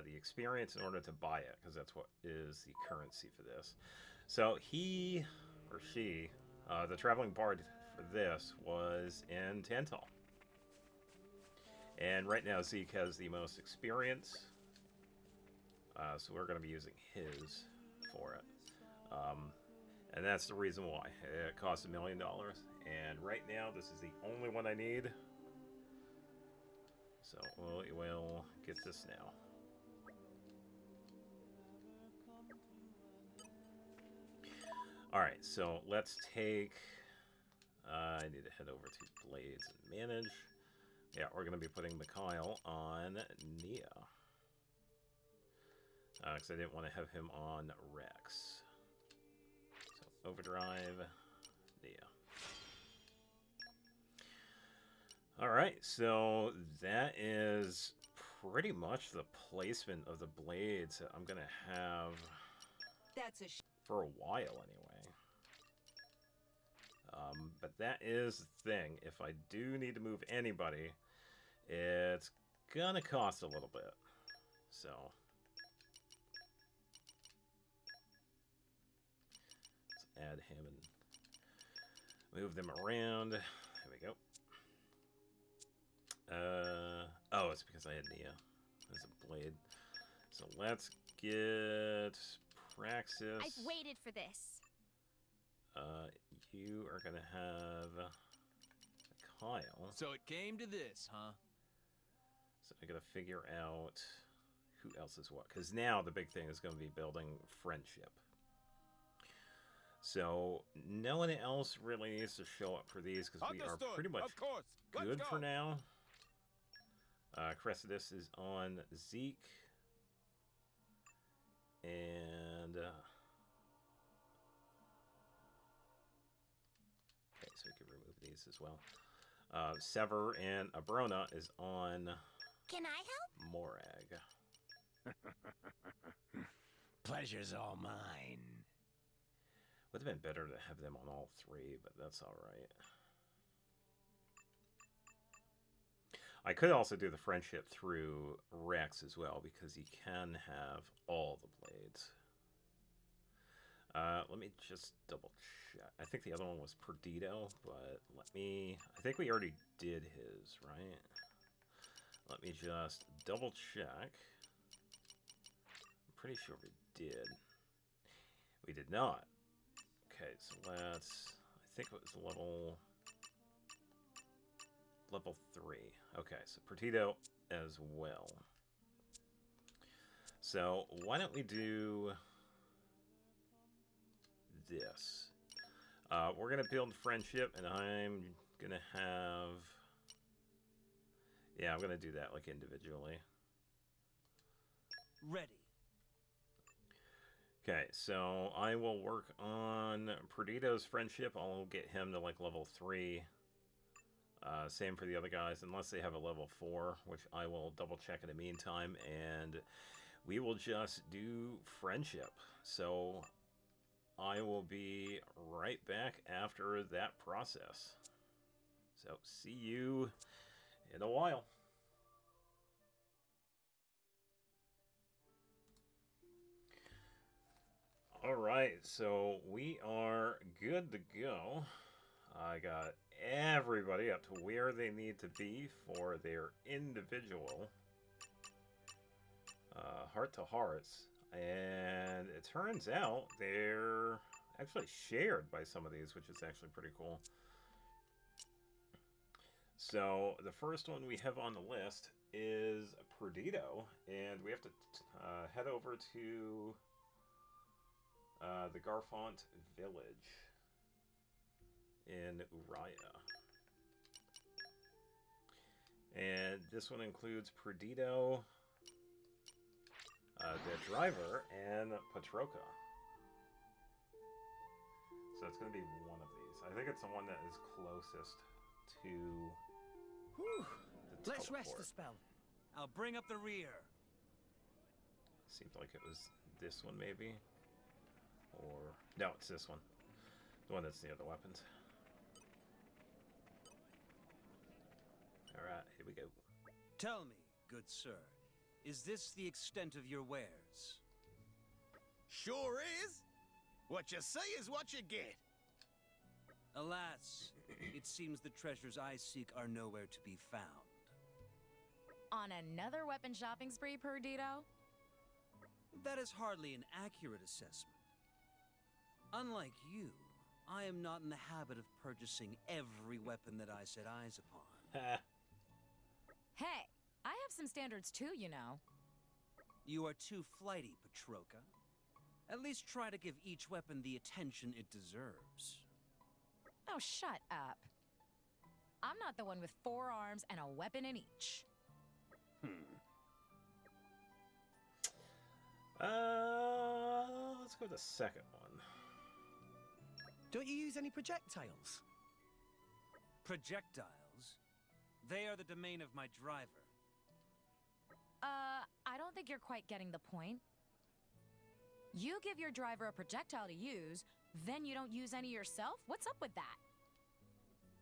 the experience in order to buy it, because that's what is the currency for this. So he or she, the traveling bard for this was in Tantal. And right now Zeke has the most experience, so we're going to be using his for it. And that's the reason why. It costs $1 million. And right now, this is the only one I need. So we'll get this now. Alright, so let's take... I need to head over to Blades and Manage. Yeah, we're going to be putting Mikhail on Nia. Because I didn't want to have him on Rex. So, Overdrive, Nia. Alright, so that is pretty much the placement of the blades that I'm going to have for a while anyway. But that is the thing. If I do need to move anybody, it's going to cost a little bit. So... add him and move them around. There we go. Oh, it's because I had Nia as a blade. So let's get Praxis. I've waited for this. You are gonna have Kyle. So it came to this, huh? So I gotta figure out who else is what. Because now the big thing is going to be building friendship. So, no one else really needs to show up for these, because we are pretty much good for now. Cressidus is on Zeke. And... okay, so we can remove these as well. Sever and Abrona is on... Can I help? Morag. Pleasure's all mine. Would have been better to have them on all three, but that's alright. I could also do the friendship through Rex as well, because he can have all the blades. Let me just double check. I think the other one was Perdido, but let me... I think we already did his, right? Let me just double check. I'm pretty sure we did. We did not. Okay, so let's... I think it was level 3. Okay, so Perdido as well. So why don't we do this? We're gonna build friendship, and I'm gonna have... yeah, I'm gonna do that like individually. Ready. Okay, so I will work on Perdido's friendship. I'll get him to like level 3. Same for the other guys, unless they have a level 4, which I will double check in the meantime. And we will just do friendship. So I will be right back after that process. So see you in a while. Alright, so we are good to go. I got everybody up to where they need to be for their individual heart-to-hearts. And it turns out they're actually shared by some of these, which is actually pretty cool. So the first one we have on the list is Perdido, and we have to head over to... the Garfont village in Uraya. And this one includes Perdido, the driver, and Patroka. So it's going to be one of these. I think it's the one that is closest to Whew. the Let's rest teleport. the spell. I'll bring up the rear. Seemed like it was this one, maybe. Or... no, it's this one. The one that's near the weapons. Alright, here we go. Tell me, good sir, Is this the extent of your wares? Sure is. What you see is what you get. Alas, it seems the treasures I seek are nowhere to be found. On another weapon shopping spree, Perdido? That is hardly an accurate assessment. Unlike you, I am not in the habit of purchasing every weapon that I set eyes upon. Hey, I have some standards too, you know. You are too flighty, Petroka. At least try to give each weapon the attention it deserves. Oh, shut up. I'm not the one with 4 arms and a weapon in each. Let's go with the second one. Don't you use any projectiles? Projectiles? They are the domain of my driver. I don't think you're quite getting the point. You give your driver a projectile to use, then you don't use any yourself? What's up with that?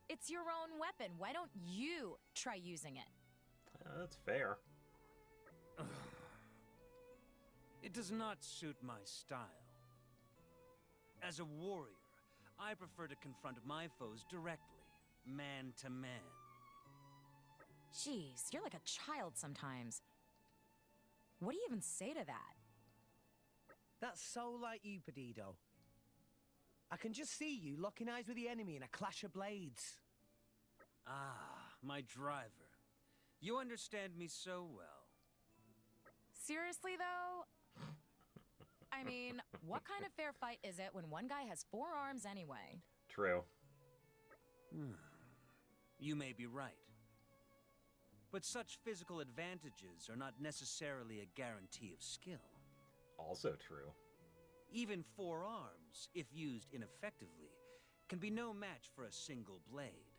It's your own weapon. Why don't you try using it? That's fair. It does not suit my style. As a warrior, I prefer to confront my foes directly, man to man. Jeez, you're like a child sometimes. What do you even say to that? That's so like you, Perdido. I can just see you locking eyes with the enemy in a clash of blades. Ah, my driver. You understand me so well. Seriously, though? I mean, what kind of fair fight is it when one guy has 4 arms anyway? True. You may be right. But such physical advantages are not necessarily a guarantee of skill. Also true. Even 4 arms, if used ineffectively, can be no match for a single blade.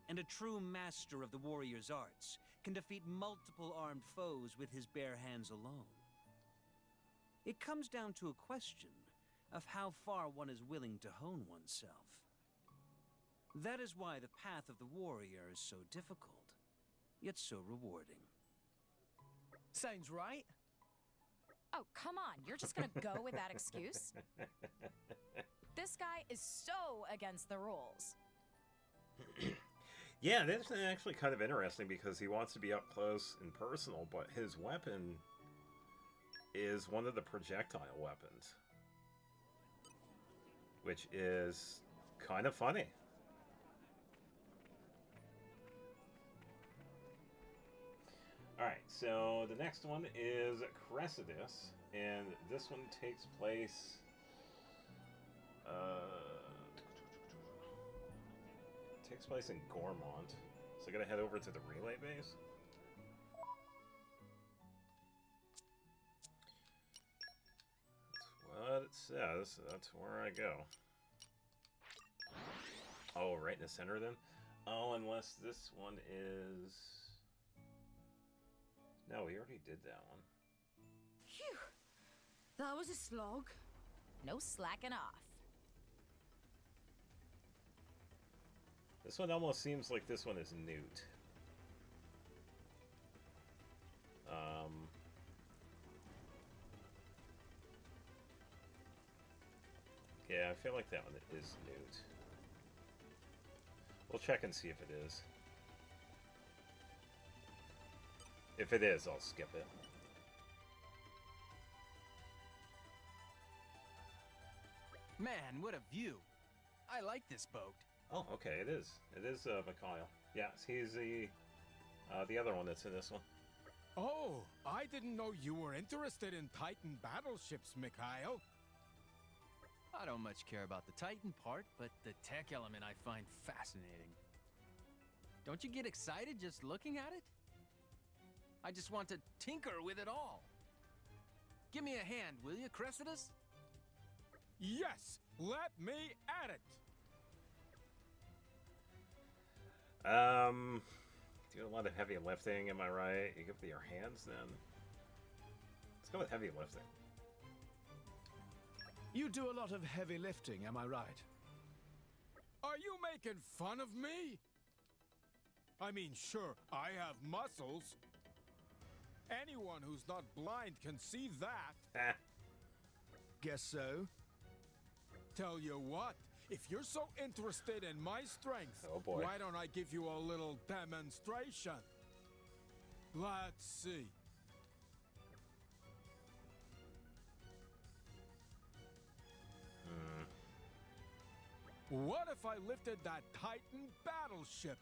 And a true master of the warrior's arts can defeat multiple armed foes with his bare hands alone. It comes down to a question of how far one is willing to hone oneself. That is why the path of the warrior is so difficult, yet so rewarding. Sounds right. Oh, come on. You're just gonna go with that excuse? This guy is so against the rules. Yeah, that's actually kind of interesting because he wants to be up close and personal, but his weapon is one of the projectile weapons. Which is kind of funny. Alright, so the next one is Chronicles, and this one takes place... takes place in Gormont. So I gotta head over to the relay base. That's what it says. That's where I go. Oh, right in the center then? Oh, unless this one is... No, we already did that one. Phew. That was a slog. No slacking off. This one almost seems like this one is Newt. Yeah, I feel like that one is Newt. We'll check and see if it is. If it is, I'll skip it. Man, what a view. I like this boat. Oh, okay, it is. It is Mikhail. Yes, he's the other one that's in this one. Oh, I didn't know you were interested in Titan battleships, Mikhail. I don't much care about the Titan part, but the tech element I find fascinating. Don't you get excited just looking at it? I just want to tinker with it all. Give me a hand, will you, Cressidas? Yes, let me at it. Do a lot of heavy lifting, am I right? You give it your hands then. Let's go with heavy lifting. You do a lot of heavy lifting, am I right? Are you making fun of me? I mean, sure, I have muscles. Anyone who's not blind can see that. Guess so. Tell you what, if you're so interested in my strength, Oh, boy. why don't I give you a little demonstration? Let's see. What if I lifted that Titan battleship?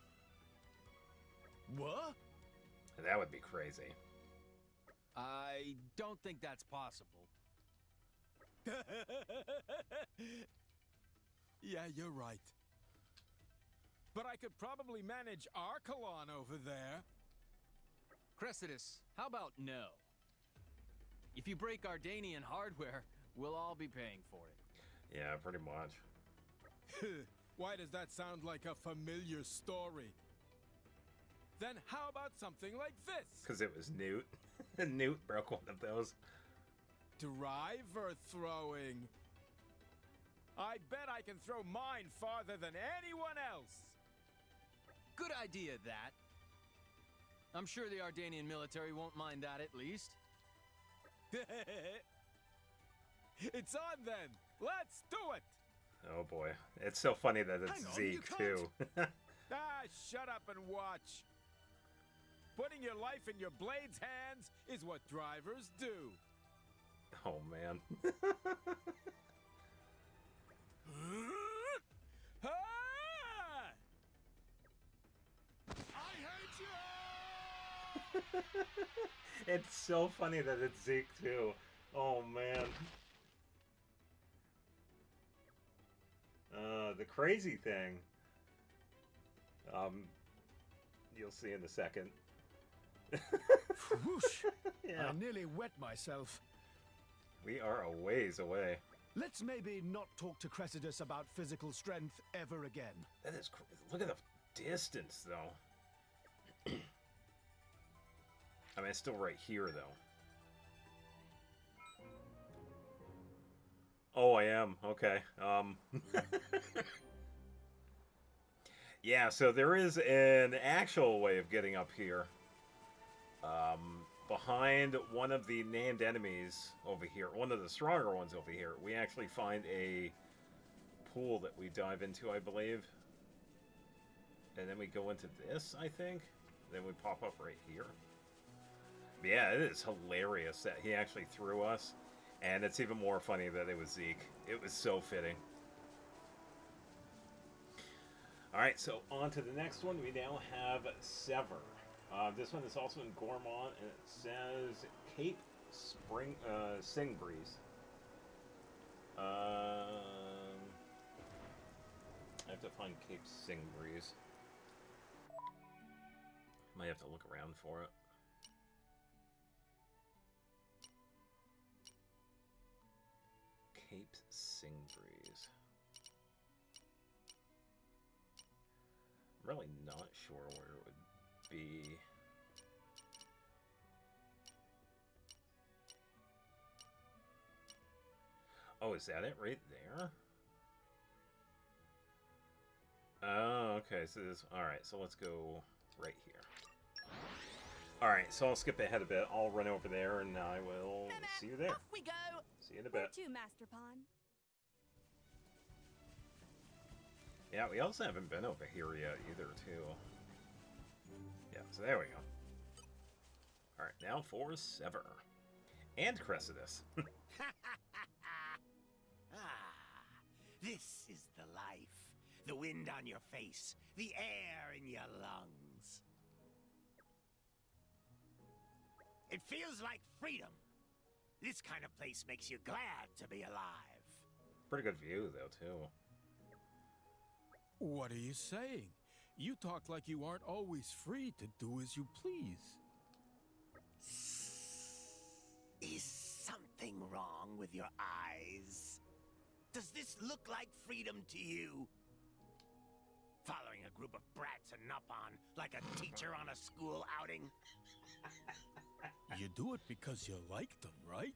What? That would be crazy. I don't think that's possible. Yeah, you're right. But I could probably manage Archelon over there. Cressidas, how about no? If you break Ardanian hardware, we'll all be paying for it. Yeah, pretty much. Why does that sound like a familiar story? Then how about something like this? Because it was Newt. Newt broke one of those. Driver throwing. I bet I can throw mine farther than anyone else. Good idea, that. I'm sure the Ardanian military won't mind that, at least. It's on then. Let's do it. Oh boy. It's so funny that it's Hang on, you Zeke, can't. too. Ah, shut up and watch. Putting your life in your blade's hands is what drivers do. Oh, man. Ah! I hate you! It's so funny that it's Zeke, too. Oh, man. The crazy thing, you'll see in a second. Whoosh! Yeah. I nearly wet myself. We are a ways away. Let's maybe not talk to Cressidas about physical strength ever again. That is look at the distance, though. I mean, it's still right here, though. Oh, I am. Okay. Yeah, so there is an actual way of getting up here. Behind one of the named enemies over here, one of the stronger ones over here, we actually find a pool that we dive into, I believe. And then we go into this, I think. Then we pop up right here. But yeah, it is hilarious that he actually threw us. And it's even more funny that it was Zeke. It was so fitting. Alright, so on to the next one. We now have Sever. This one is also in Gormont, and it says Cape Singbreeze. I have to find Cape Singbreeze. Might have to look around for it. Cape Singbreeze. I'm really not sure where it would be. Oh, is that it right there? Oh, okay. So this. All right. So let's go right here. All right. So I'll skip ahead a bit. I'll run over there, and I will see you there. Off we go. See you in a Where bit. to, Master Pawn? Yeah, we also haven't been over here yet either, too. Yeah, so there we go. Alright, now for Sever. And Cressidas. This is the life. The wind on your face, the air in your lungs. It feels like freedom. This kind of place makes you glad to be alive. Pretty good view, though, too. What are you saying? You talk like you aren't always free to do as you please. Is something wrong with your eyes? Does this look like freedom to you? Following a group of brats and Nupon like a teacher on a school outing? You do it because you like them, right?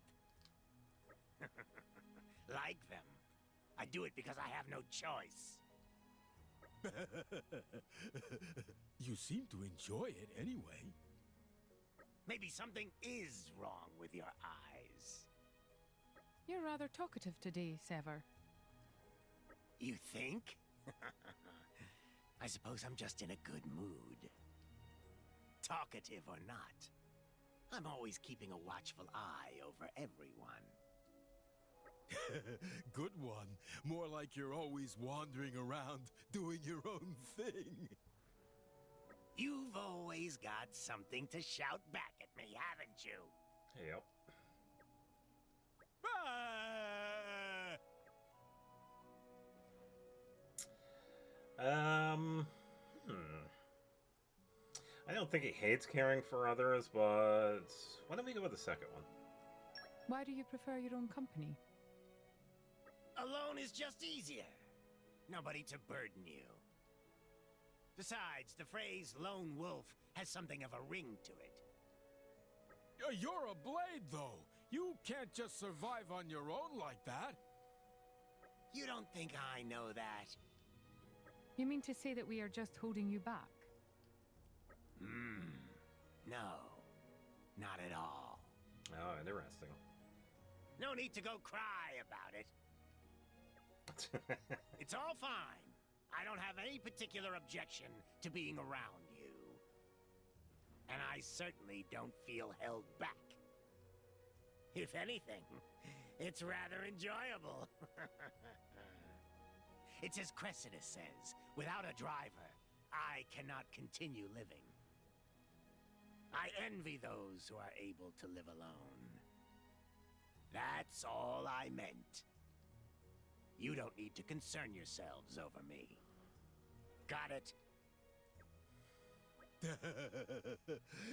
Like them? I do it because I have no choice. You seem to enjoy it anyway. Maybe something is wrong with your eyes. You're rather talkative today, Sever. You think? I suppose I'm just in a good mood. Talkative or not, I'm always keeping a watchful eye over everyone. Good one. More like you're always wandering around, doing your own thing. You've always got something to shout back at me, haven't you? Yep. Ah! I don't think he hates caring for others, but why don't we go with the second one? Why do you prefer your own company? Alone is just easier. Nobody to burden you. Besides, the phrase lone wolf has something of a ring to it. You're a blade, though. You can't just survive on your own like that. You don't think I know that? You mean to say that we are just holding you back? No. Not at all. Oh, interesting. No need to go cry about it. It's all fine. I don't have any particular objection to being around you. And I certainly don't feel held back. If anything, it's rather enjoyable. It's as Cressida says, without a driver, I cannot continue living. I envy those who are able to live alone. That's all I meant. You don't need to concern yourselves over me. Got it?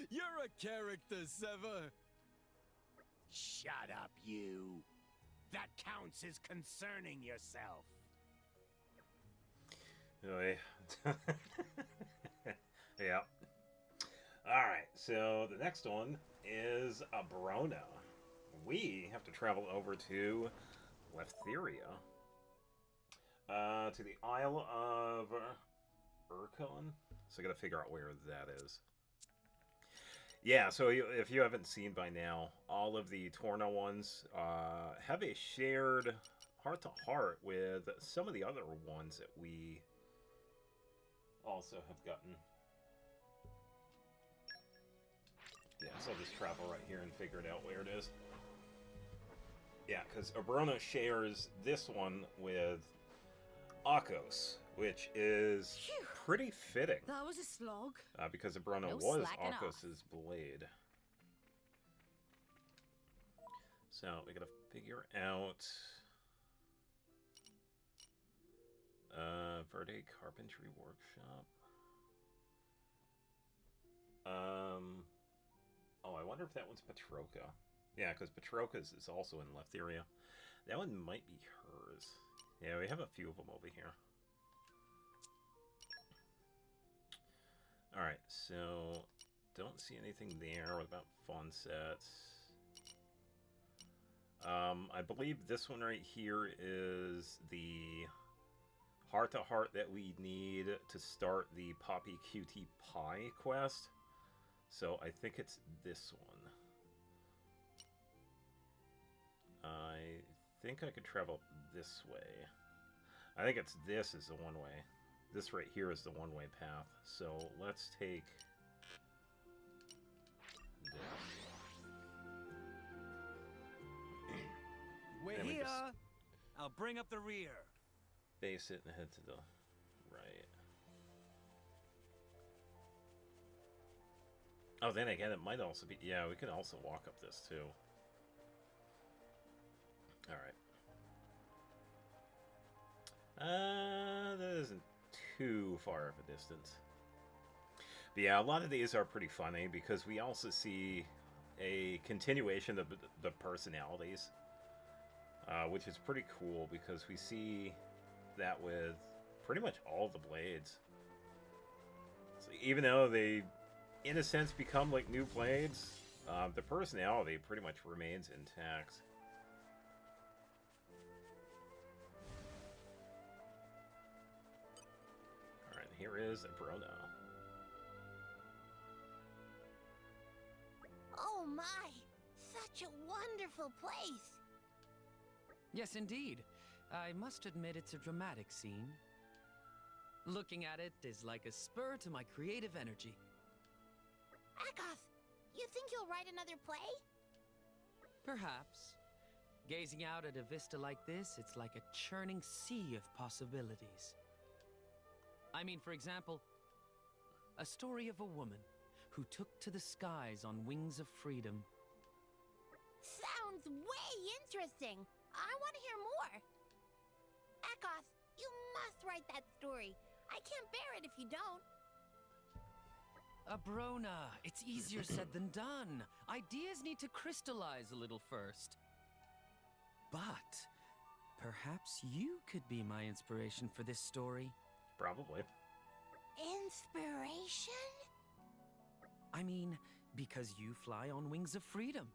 You're a character, Sever. Shut up, you. That counts as concerning yourself. Really? Yeah. Alright, so the next one is Abrona. We have to travel over to Leftheria. To the Isle of Urkon. So I gotta figure out where that is. Yeah, so if you haven't seen by now, all of the Torna ones have a shared heart-to-heart with some of the other ones that we also have gotten. Yeah, so I'll just travel right here and figure it out where it is. Yeah, because Abrona shares this one with Akos, which is Phew. pretty fitting. That was a slog. Because Abrona No was slacking off. Akos' blade. So we gotta figure out Verde Carpentry Workshop. Oh, I wonder if that one's Petroka. Yeah, because Petroka's is also in Leftheria. That one might be hers. Yeah, we have a few of them over here. Alright, so don't see anything there. What about fun sets? I believe this one right here is the heart-to-heart that we need to start the Poppy Cutie Pie quest. So I think it's this one. I think I could travel this way. I think it's this is the one way. This right here is the one-way path. So let's take this. We're And we here. just- I'll bring up the rear. Face it and head to the right. Oh, then again, it might also be... Yeah, we can also walk up this, too. Alright. That isn't too far of a distance. But yeah, a lot of these are pretty funny because we also see a continuation of the personalities. Which is pretty cool because we see that with pretty much all the blades. So even though they, in a sense, become like new blades, the personality pretty much remains intact. Alright, here is Abrona. Oh my! Such a wonderful place! Yes, indeed. I must admit it's a dramatic scene. Looking at it is like a spur to my creative energy. Akoth, you think you'll write another play? Perhaps. Gazing out at a vista like this, it's like a churning sea of possibilities. I mean, for example, a story of a woman who took to the skies on wings of freedom. Sounds way interesting! I want to hear more! Akoth, you must write that story. I can't bear it if you don't. Abrona, it's easier said than done. Ideas need to crystallize a little first. But perhaps you could be my inspiration for this story. Probably. Inspiration? I mean, because you fly on wings of freedom.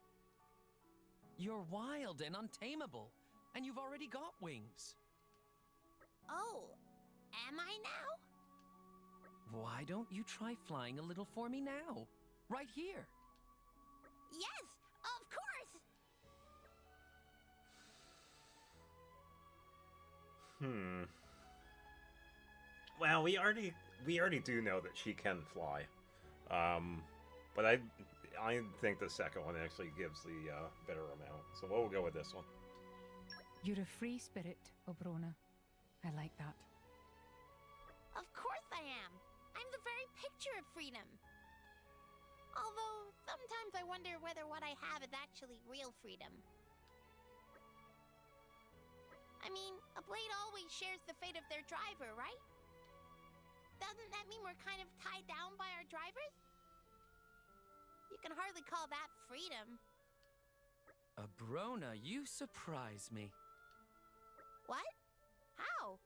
You're wild and untamable, and you've already got wings. Oh, am I now? Why don't you try flying a little for me now? Right here. Yes, of course! Well, we already do know that she can fly. But I think the second one actually gives the better amount. So we'll go with this one. You're a free spirit, Obrona. I like that. Of course I am. I'm the very picture of freedom. Although, sometimes I wonder whether what I have is actually real freedom. I mean, a blade always shares the fate of their driver, right? Doesn't that mean we're kind of tied down by our drivers? You can hardly call that freedom. Abrona, you surprise me. What? How?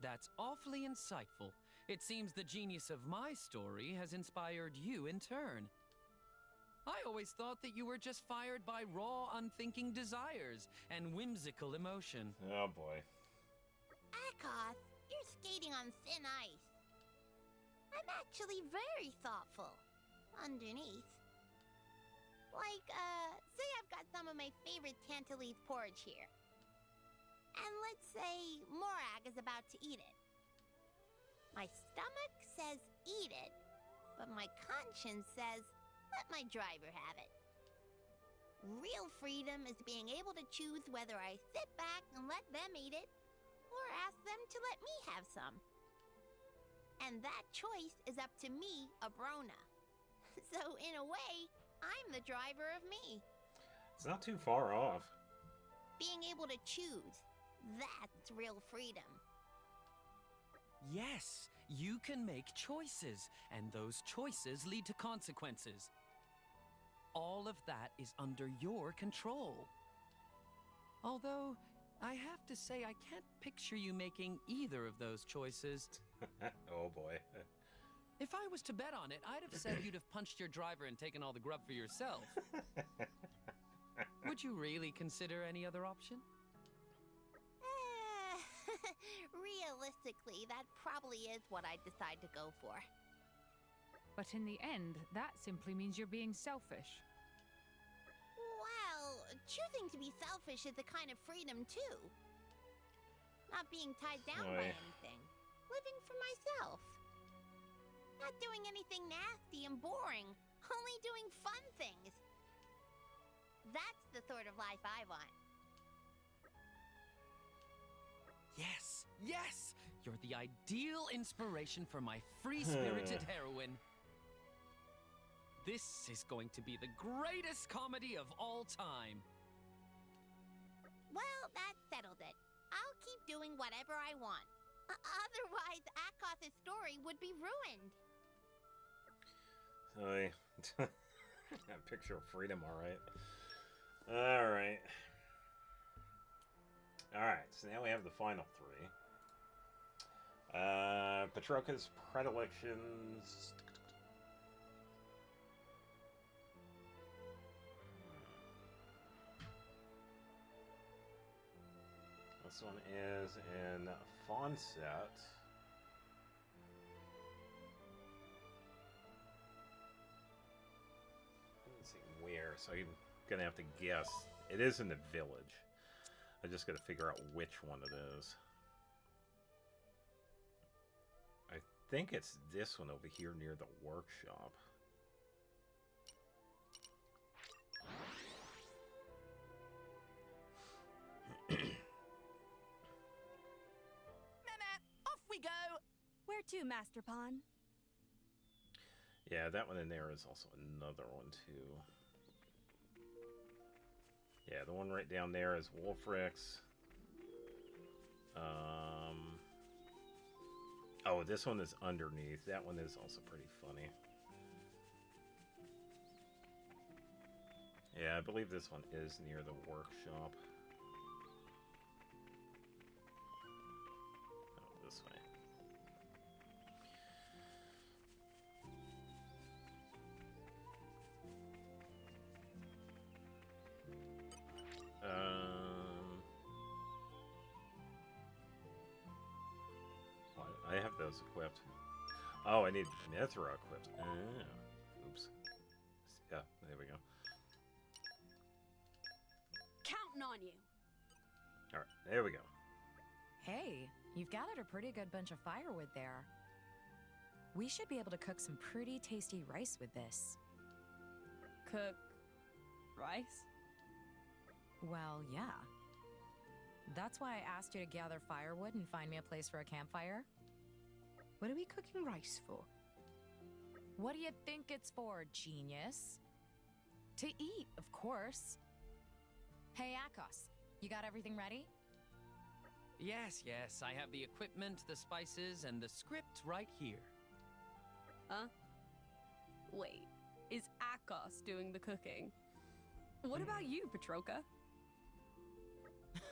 That's awfully insightful. It seems the genius of my story has inspired you in turn. I always thought that you were just fired by raw, unthinking desires and whimsical emotion. Oh boy. Akoth, you're skating on thin ice. I'm actually very thoughtful. Underneath. Like, say I've got some of my favorite Tantalese porridge here. And let's say Morag is about to eat it. My stomach says eat it, but my conscience says let my driver have it. Real freedom is being able to choose whether I sit back and let them eat it, or ask them to let me have some. And that choice is up to me, Abrona. So in a way, I'm the driver of me. It's not too far off. Being able to choose, that's real freedom. Yes, you can make choices, and those choices lead to consequences. All of that is under your control. Although, I have to say I can't picture you making either of those choices. Oh boy. If I was to bet on it, I'd have said you'd have punched your driver and taken all the grub for yourself. Would you really consider any other option? Realistically, that probably is what I'd decide to go for. But in the end, that simply means you're being selfish. Well, choosing to be selfish is a kind of freedom, too. Not being tied down by anything. Living for myself. Not doing anything nasty and boring. Only doing fun things. That's the sort of life I want. Yes, yes! You're the ideal inspiration for my free-spirited heroine. This is going to be the greatest comedy of all time. Well, that settled it. I'll keep doing whatever I want. Otherwise, Akoth's story would be ruined. Picture of freedom, alright. Alright. Alright, so now we have the final three. Patroka's predilections. This one is in Fawnset. so I'm gonna have to guess. It is in the village. I just gotta figure out which one it is. I think it's this one over here near the workshop. Off we go! Where to, Master Pawn? Yeah, that one in there is also another one, too. Yeah, the one right down there is Wolfrix. Oh, this one is underneath. That one is also pretty funny. Yeah, I believe this one is near the workshop. Oh, this way. I have those equipped. Oh, I need Mithra equipped. Oops. Yeah, there we go. Counting on you. Alright, there we go. Hey, you've gathered a pretty good bunch of firewood there. We should be able to cook some pretty tasty rice with this. Cook rice? Well, yeah. That's why I asked you to gather firewood and find me a place for a campfire. What are we cooking rice for? What do you think it's for, genius? To eat, of course. Hey, Akos, you got everything ready? Yes, yes, I have the equipment, the spices, and the script right here. Huh? Wait, is Akos doing the cooking? What about you, Petroka?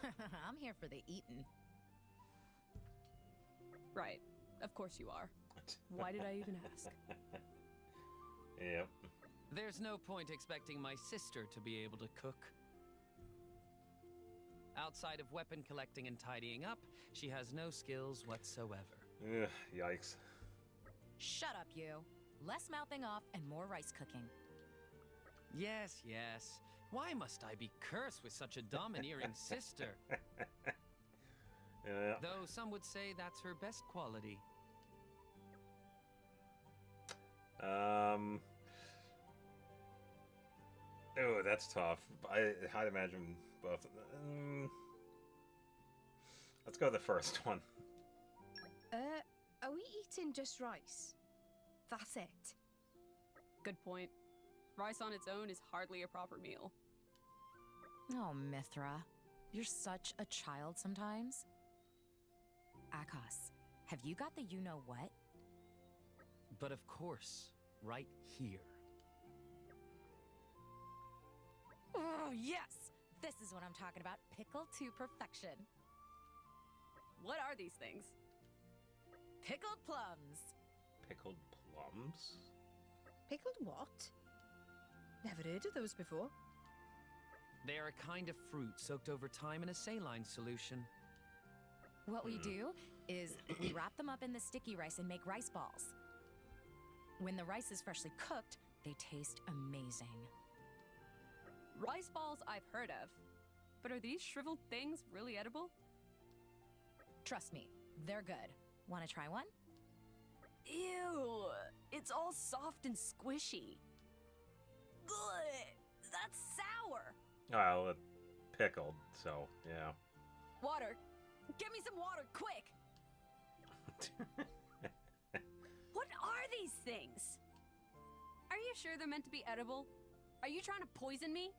I'm here for the eating. Right. Of course you are. Why did I even ask? Yep. There's no point expecting my sister to be able to cook. Outside of weapon collecting and tidying up, she has no skills whatsoever. Ugh, yikes. Shut up, you. Less mouthing off and more rice cooking. Yes, yes. Why must I be cursed with such a domineering sister? Yeah. Though some would say that's her best quality. Oh, that's tough. I'd imagine both. Let's go with the first one. Are we eating just rice? That's it. Good point. Rice on its own is hardly a proper meal. Oh, Mithra. You're such a child sometimes. Akos, have you got the you-know-what? But of course, right here. Oh, yes! This is what I'm talking about. Pickled to perfection. What are these things? Pickled plums. Pickled plums? Pickled what? Never heard of those before. They are a kind of fruit soaked over time in a saline solution. What we do is we wrap them up in the sticky rice and make rice balls. When the rice is freshly cooked, they taste amazing. Rice balls I've heard of. But are these shriveled things really edible? Trust me, they're good. Want to try one? Ew! It's all soft and squishy. Ugh! That's sour! Well, it pickled, so, yeah. Water! Get me some water, quick! What are these things? Are you sure they're meant to be edible? Are you trying to poison me?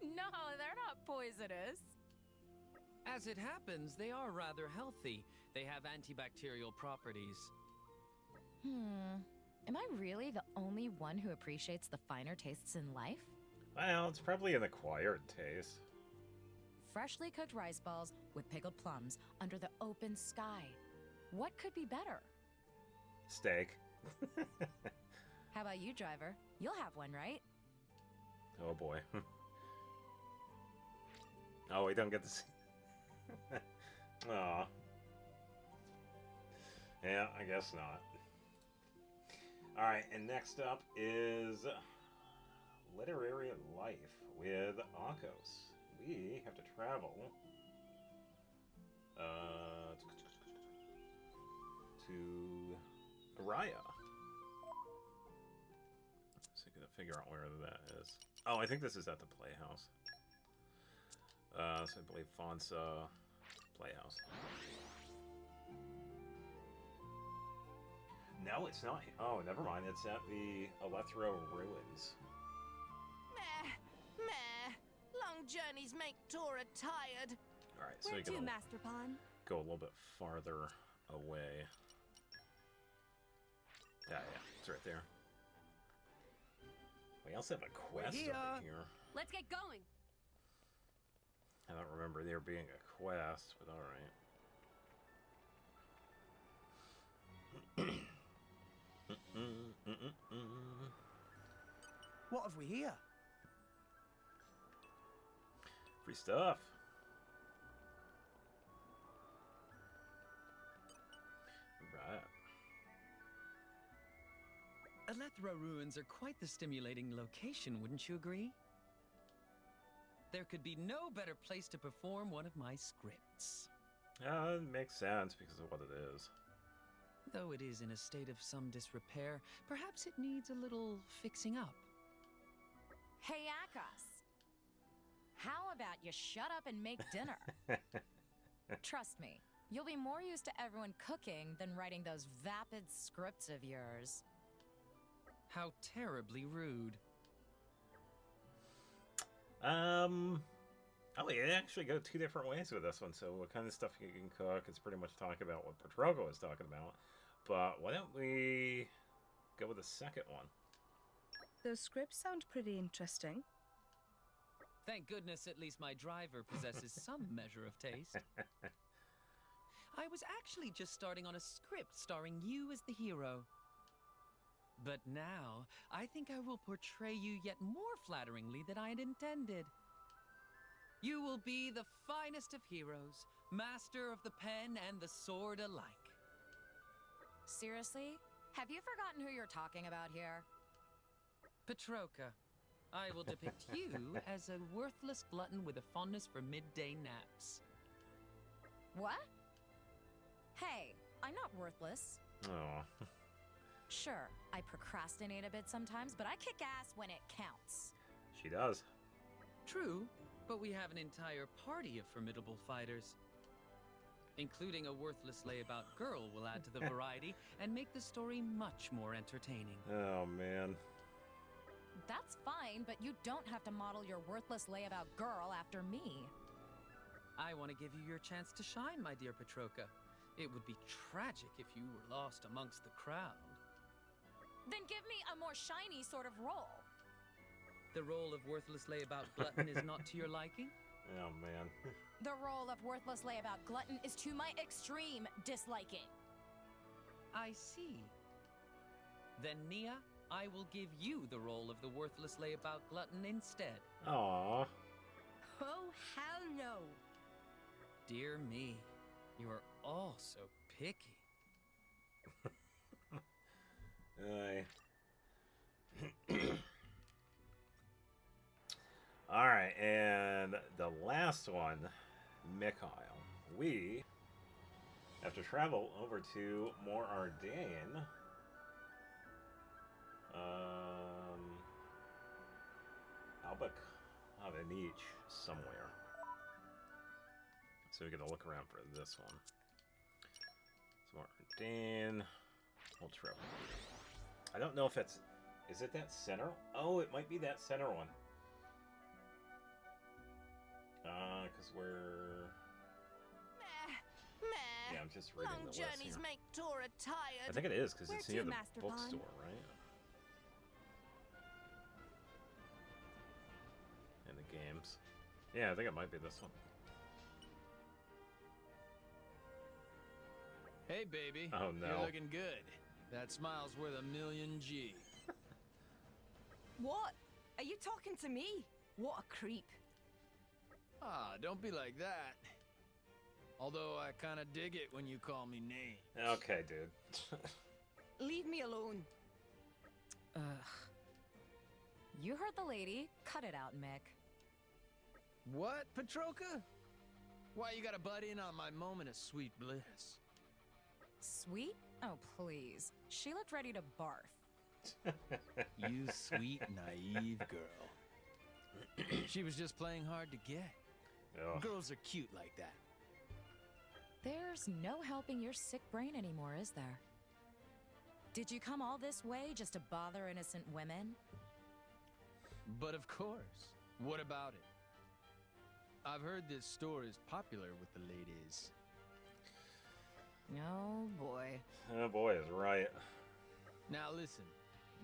No, they're not poisonous. As it happens, they are rather healthy. They have antibacterial properties. Am I really the only one who appreciates the finer tastes in life? Well, it's probably an acquired taste. Freshly cooked rice balls with pickled plums under the open sky. What could be better? Steak. How about you, driver? You'll have one, right? Oh boy. Oh, we don't get to see. Aw. Yeah, I guess not. Alright, and next up is with Akos. We have to travel to Araya. So I gotta figure out where that is. Oh, I think this is at the Playhouse. So I believe Fonsa Playhouse. No, it's not. Oh, never mind. It's at the Elethro Ruins. Meh, meh. Long journeys make Tora tired. Alright, so Where you to, can Master Pawn? go a little bit farther away. Yeah, it's right there. We also have a quest over here. Let's get going. I don't remember there being a quest, but alright. What have we here? Free stuff. Right. Elethra ruins are quite the stimulating location, wouldn't you agree? There could be no better place to perform one of my scripts. It makes sense because of what it is. Though it is in a state of some disrepair, perhaps it needs a little fixing up. Hey, Akos. How about you shut up and make dinner? Trust me, you'll be more used to everyone cooking than writing those vapid scripts of yours. How terribly rude. Oh, you actually go two different ways with this one. So what kind of stuff you can cook is pretty much talking about what Petroka was talking about. But why don't we go with the second one? Those scripts sound pretty interesting. Thank goodness at least my driver possesses some measure of taste. I was actually just starting on a script starring you as the hero. But now, I think I will portray you yet more flatteringly than I had intended. You will be the finest of heroes, master of the pen and the sword alike. Seriously? Have you forgotten who you're talking about here? Petroka, I will depict you as a worthless glutton with a fondness for midday naps. What? Hey, I'm not worthless. Oh. Sure, I procrastinate a bit sometimes, but I kick ass when it counts. She does. True, but we have an entire party of formidable fighters. Including a worthless layabout girl will add to the variety and make the story much more entertaining. Oh, man. That's fine, but you don't have to model your worthless layabout girl after me. I want to give you your chance to shine, my dear Petroka. It would be tragic if you were lost amongst the crowd. Then give me a more shiny sort of role. The role of worthless layabout glutton is not to your liking? Oh, man. The role of worthless layabout glutton is to my extreme disliking. I see. Then, Nia, I will give you the role of the worthless layabout glutton instead. Aww. Oh, hell no. Dear me, you are all so picky. Alright, and the last one, Mikhail. We have to travel over to Mor Ardain. Albakanich somewhere. So we gotta look around for this one. So Mor Ardain. We'll travel. I don't know if it's... Is it that center? Oh, it might be that center one. Because we're... Meh. Yeah, I'm just reading Long the list journeys here. make Tora tired. I think it is, because Where it's to, near the Master Pawn? bookstore, right? In the games. Yeah, I think it might be this one. Hey, baby. Oh, no. You're looking good. That smile's worth a million G. What? Are you talking to me? What a creep. Ah, don't be like that. Although I kinda dig it when you call me names. Okay, dude. Leave me alone. You heard the lady. Cut it out, Mick. What, Petroka? Why you gotta butt in on my moment of sweet bliss? Sweet? Oh, please. She looked ready to barf. You sweet, naive girl. She was just playing hard to get. Ugh. Girls are cute like that. There's no helping your sick brain anymore, is there? Did you come all this way just to bother innocent women? But of course. What about it? I've heard this store is popular with the ladies. Oh, boy. Oh boy, is right. Now listen,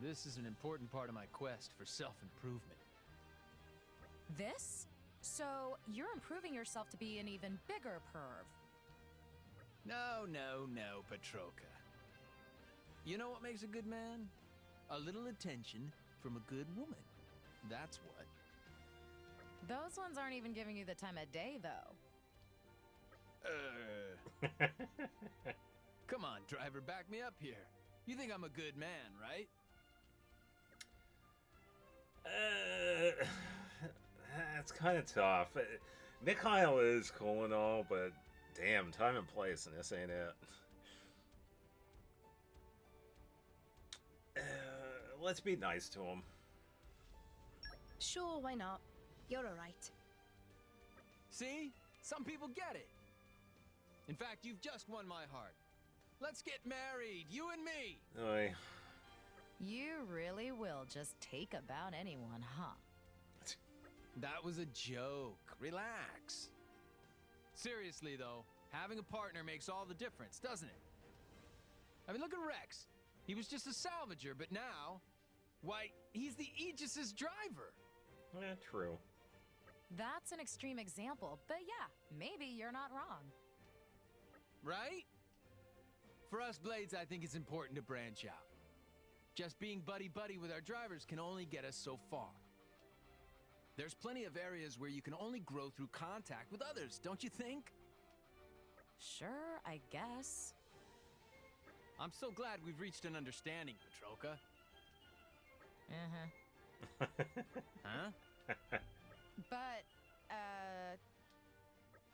this is an important part of my quest for self-improvement. This? So, you're improving yourself to be an even bigger perv. No, Petroka. You know what makes a good man? A little attention from a good woman. That's what. Those ones aren't even giving you the time of day, though. Come on, driver, back me up here. You think I'm a good man, right? That's kind of tough. Mikhail is cool and all, but damn, time and place, and this ain't it. Let's be nice to him. Sure, why not? You're alright. See? Some people get it. In fact, you've just won my heart. Let's get married, you and me! Oy. You really will just take about anyone, huh? That was a joke. Relax. Seriously, though, having a partner makes all the difference, doesn't it? I mean, look at Rex. He was just a salvager, but now, why, he's the Aegis's driver. Yeah, true. That's an extreme example, but yeah, maybe you're not wrong. Right? For us Blades, I think it's important to branch out. Just being buddy-buddy with our drivers can only get us so far. There's plenty of areas where you can only grow through contact with others, don't you think? Sure, I guess. I'm so glad we've reached an understanding, Petroka. Uh-huh. Huh? But,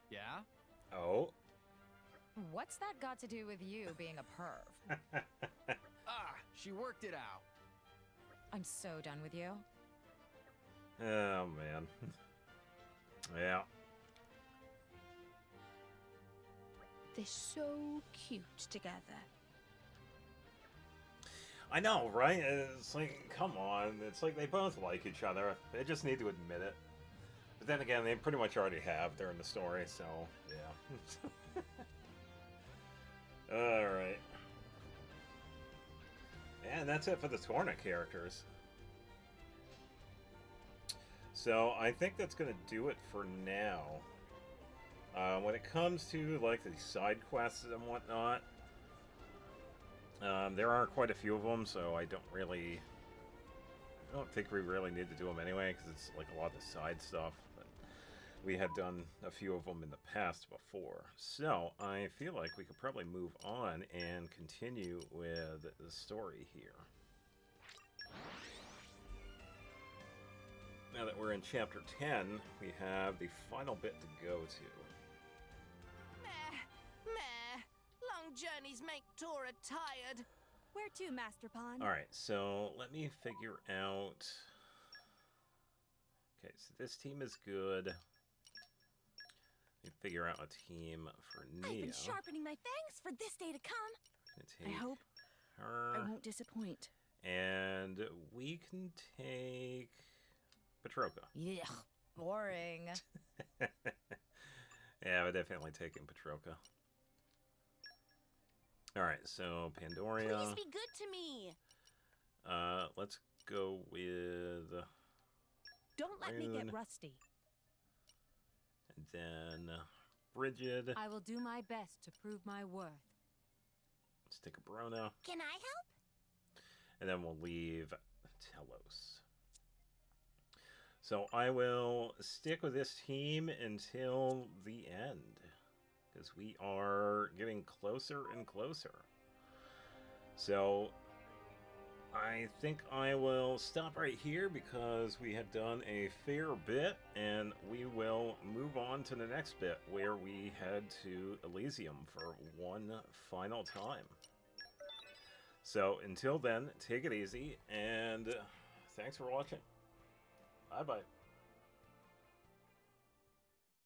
Yeah? Oh? what's that got to do with you being a perv? She worked it out. I'm so done with you. Oh, man. Yeah. They're so cute together. I know, right? It's like, come on. It's like they both like each other. They just need to admit it. But then again, they pretty much already have during the story, so, yeah. Alright. And that's it for the Torna characters. So, I think that's going to do it for now. When it comes to, like, the side quests and whatnot, there are quite a few of them, so I don't think we really need to do them anyway, because it's, like, a lot of the side stuff. But we had done a few of them in the past before. So, I feel like we could probably move on and continue with the story here. Now that we're in Chapter 10, we have the final bit to go to. Meh. Long journeys make Tora tired. Where to, Master Pawn? Alright, so let me figure out... Okay, so this team is good. Let me figure out a team for Nia. I've been sharpening my fangs for this day to come. I hope her. I won't disappoint. And we can take Petroka. Yeah, boring. Yeah, we're definitely taking Petroka. Alright, so Pandoria. Please be good to me. Let's go with... Don't let me get rusty. And then Bridget. I will do my best to prove my worth. Let's take a Brona. Can I help? And then we'll leave Telos. So I will stick with this team until the end, because we are getting closer and closer. So I think I will stop right here because we have done a fair bit, and we will move on to the next bit where we head to Elysium for one final time. So until then, take it easy, and thanks for watching. Bye-bye.